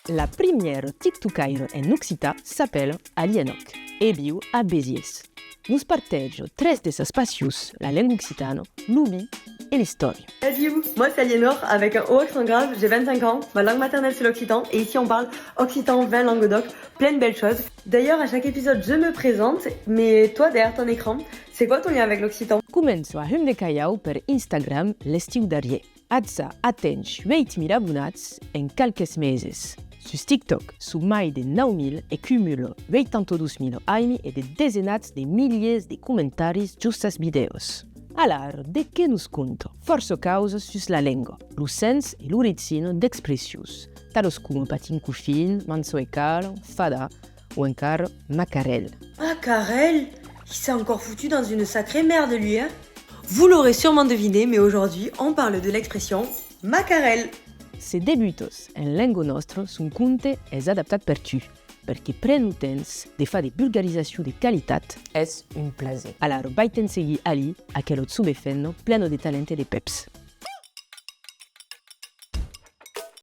La première TikTokaire en Occitan s'appelle Alienoc et viu a Béziers. Nous partageons tres des espacios, la langue occitane, l'oubli et l'histoire. Salut, moi c'est Aliénor avec un haut accent grave, j'ai 25 ans, ma langue maternelle c'est l'occitan et ici on parle occitan, vin, languedoc, plein de belles choses. D'ailleurs à chaque épisode je me présente, mais toi derrière ton écran, c'est quoi ton lien avec l'occitan? Començo a hum de caiau per Instagram l'estiu darrier. Atza atenc 8.000 abonats en quelques meses. Sur TikTok, sous mai de 9.000 et cumulo 82.000 aimi et de dezenats de milliers de commentaris justas videos. Alors, de què nos conto? Força causes sus la lengua, lo sens e l'orizzino d'expressius. Cadascun patin cufin, manso e caro, fada ou encara macarel. Macarel? Il s'est encore foutu dans une sacrée merde lui, hein? Vous l'aurez sûrement deviné, mais aujourd'hui on parle de l'expression macarel. Se debutos en lengo nostro sunt conte es adaptat per tu, perquè pren temps de fa de vulgarisation de qualitat és un plaisir. Alors, vai t'enseguir ali aquello subefenno pleno de talent e de peps.